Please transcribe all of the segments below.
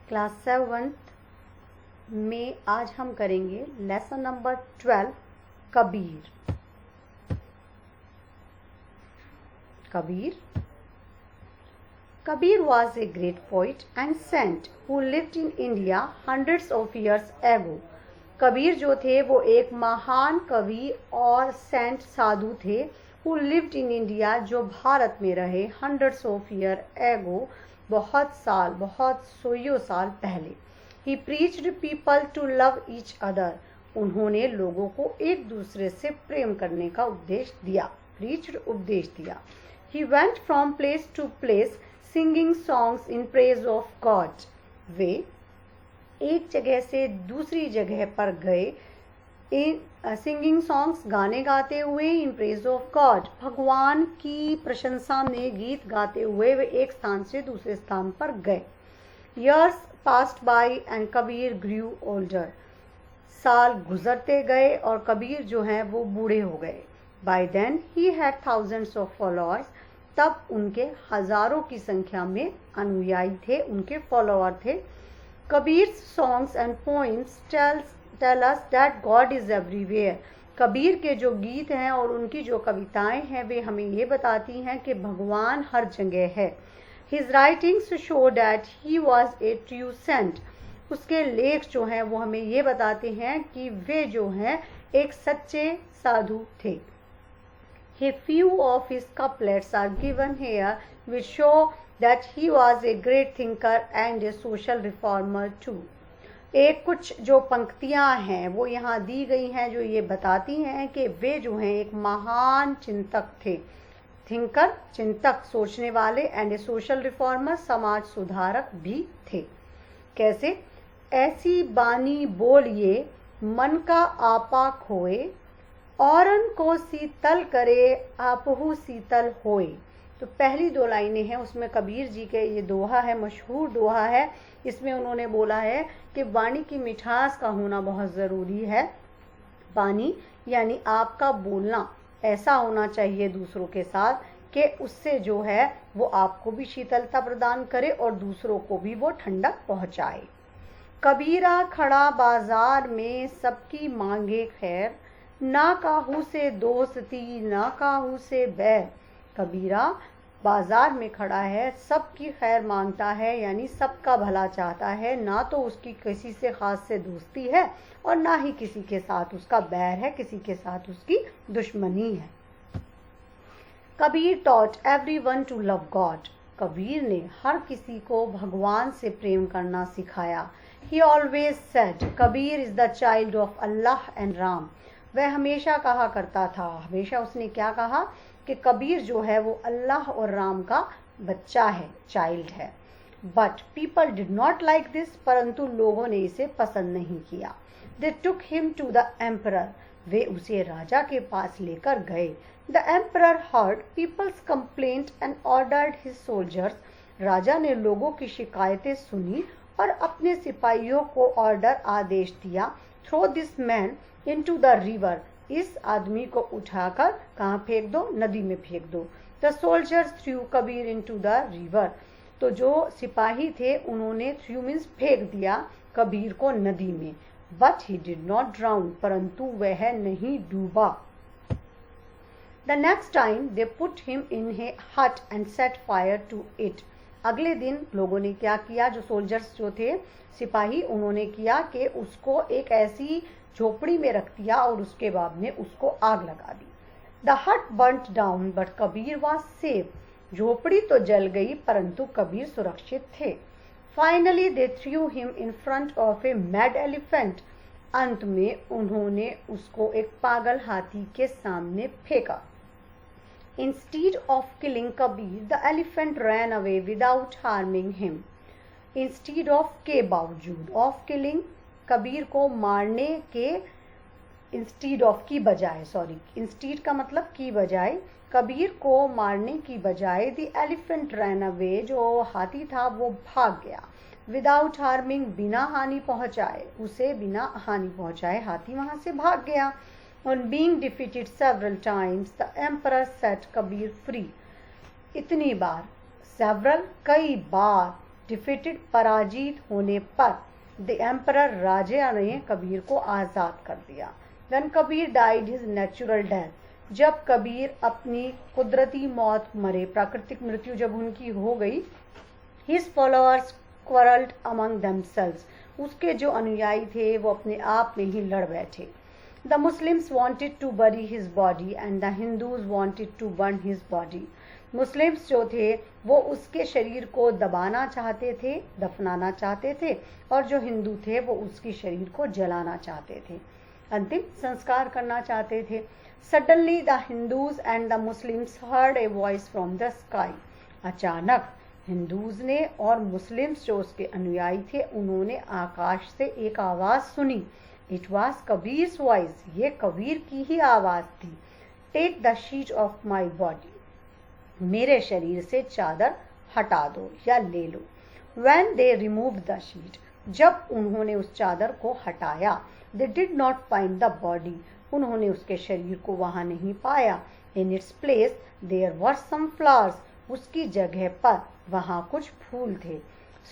Class 7 में आज हम करेंगे lesson number 12 Kabir. Kabir was a great poet and saint who lived in India hundreds of years ago. Kabir जो थे वो एक महान कवि और सेंट साधु थे who lived in India जो भारत में रहे hundreds of years ago बहुत सौ साल पहले। He preached people to love each other. उन्होंने लोगों को एक दूसरे से प्रेम करने का उपदेश दिया। Preached उपदेश दिया। He went from place to place singing songs in praise of God. वे एक जगह से दूसरी जगह पर गए सिंगिंग सॉन्ग्स गाने गाते हुए इन प्रेज ऑफ गॉड भगवान की प्रशंसा में गीत गाते हुए वे एक स्थान से दूसरे स्थान पर गए। Years passed by and Kabir grew older. साल गुजरते गए और कबीर जो हैं वो बूढ़े हो गए। By then he had thousands of followers. तब उनके हजारों की संख्या में अनुयायी थे, उनके फॉलोअर थे। Kabir songs and poems tell us that God is everywhere. Kabir के जो गीत हैं और उनकी जो कविताएं हैं वे हमें ये बताती हैं कि भगवान हर जगह है। His writings show that he was a true saint. उसके लेख जो हैं वो हमें ये बताते हैं कि वे जो हैं एक सच्चे साधु थे। A few of his couplets are given here which show that he was a great thinker and a social reformer too. एक कुछ जो पंक्तियां हैं वो यहाँ दी गई हैं जो ये बताती हैं कि वे जो हैं एक महान चिंतक थे। थिंकर चिंतक सोचने वाले एंड ए सोशल रिफॉर्मर समाज सुधारक भी थे। कैसे? ऐसी बानी बोलिए मन का आपा खोए औरन को शीतल करे आपहु शीतल होए। तो पहली दो लाइनें हैं उसमें कबीर जी के ये दोहा है, मशहूर दोहा है। इसमें उन्होंने बोला है कि वाणी की मिठास का होना बहुत ज़रूरी है। वाणी यानी आपका बोलना ऐसा होना चाहिए दूसरों के साथ कि उससे जो है वो आपको भी शीतलता प्रदान करे और दूसरों को भी वो ठंडक पहुँचाए। कबीरा खड़ा बाजार में सबकी मांगे खैर ना काहू से दोस्ती ना काहू से बैर। कबीरा बाजार में खड़ा है, सबकी खैर मांगता है यानी सबका भला चाहता है, ना तो उसकी किसी से खास से दोस्ती है और ना ही किसी के साथ उसका बैर है, किसी के साथ उसकी दुश्मनी है। Kabir taught everyone to love God. Kabir ने हर किसी को भगवान से प्रेम करना सिखाया। He always said Kabir is the child of Allah and Ram. वह हमेशा कहा करता था, हमेशा उसने क्या कहा कि कबीर जो है वो अल्लाह और राम का बच्चा है, चाइल्ड है। But people did not like this. परंतु लोगों ने इसे पसंद नहीं किया। They took him to the emperor. वे उसे राजा के पास लेकर गए। The emperor heard people's complaint and ordered his soldiers. राजा ने लोगों की शिकायतें सुनी और अपने सिपाहियों को ऑर्डर आदेश दिया, throw this man into the river. इस आदमी को उठाकर कहाँ फेंक दो? नदी में फेंक दो। The soldiers through Kabir into the river. तो जो सिपाही थे उन्होंने थ्रू मीन्स फेंक दिया कबीर को नदी में। But he did not drown. परंतु वह नहीं डूबा। The next time they put him in a hut and set fire to it. अगले दिन लोगों ने क्या किया, जो सोल्जर्स जो थे सिपाही, उन्होंने किया कि उसको एक ऐसी झोपड़ी में रख दिया और उसके बाद में उसको आग लगा दी। द हट burnt down but Kabir was safe. झोपड़ी तो जल गई परंतु कबीर सुरक्षित थे। Finally they through him in front of a mad elephant. अंत में उन्होंने उसको एक पागल हाथी के सामने फेंका। Instead of killing Kabir the elephant ran away without harming him. Instead of के बावजूद, ऑफ किलिंग कबीर को मारने के, इंस्टीड ऑफ की बजाय, सॉरी इंस्टीड का मतलब की बजाय, कबीर को मारने की बजाय द एलिफेंट रैन अवे, जो हाथी था वो भाग गया। विदाउट हार्मिंग बिना हानि पहुंचाए, उसे बिना हानि पहुंचाए हाथी वहां से भाग गया। On being defeated several times the emperor set Kabir free. इतनी बार, सेवरल कई बार, डिफीटेड, पराजित होने पर द एम्परर राजा ने कबीर को आज़ाद कर दिया। When Kabir died his natural death, जब कबीर अपनी कुदरती मौत मरे, प्राकृतिक मृत्यु जब उनकी हो गई, his followers quarrelled among themselves, उसके जो अनुयायी थे वो अपने आप में ही लड़ बैठे। The Muslims wanted to bury his body and the Hindus wanted to burn his body. Muslims जो थे वो उसके शरीर को दबाना चाहते थे, दफनाना चाहते थे, और जो हिंदू थे वो उसकी शरीर को जलाना चाहते थे, अंतिम संस्कार करना चाहते थे। Suddenly the Hindus and the Muslims heard a voice from the sky. अचानक हिंदूज ने और मुस्लिम्स जो उसके अनुयायी थे उन्होंने आकाश से एक आवाज़ सुनी। इट वॉज कबीर्स वॉइस, ये कबीर की ही आवाज़ थी। Take the sheet off my body, मेरे शरीर से चादर हटा दो या ले लो। When they removed the sheet, जब उन्होंने उस चादर को हटाया, they did not find the body, उन्होंने उसके शरीर को वहाँ नहीं पाया। In its place there were some flowers, उसकी जगह पर वहाँ कुछ फूल थे।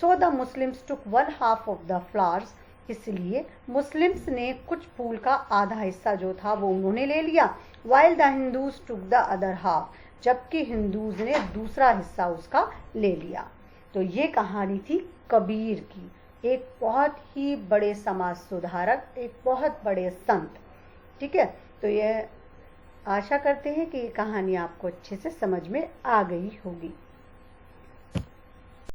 So the Muslims took one half of the flowers, इसलिए मुस्लिम्स ने कुछ फूल का आधा हिस्सा जो था वो उन्होंने ले लिया। While the Hindus took the other half, जबकि हिंदूज ने दूसरा हिस्सा उसका ले लिया। तो ये कहानी थी कबीर की, एक बहुत ही बड़े समाज सुधारक, एक बहुत बड़े संत। ठीक है, तो ये आशा करते हैं कि ये कहानी आपको अच्छे से समझ में आ गई होगी।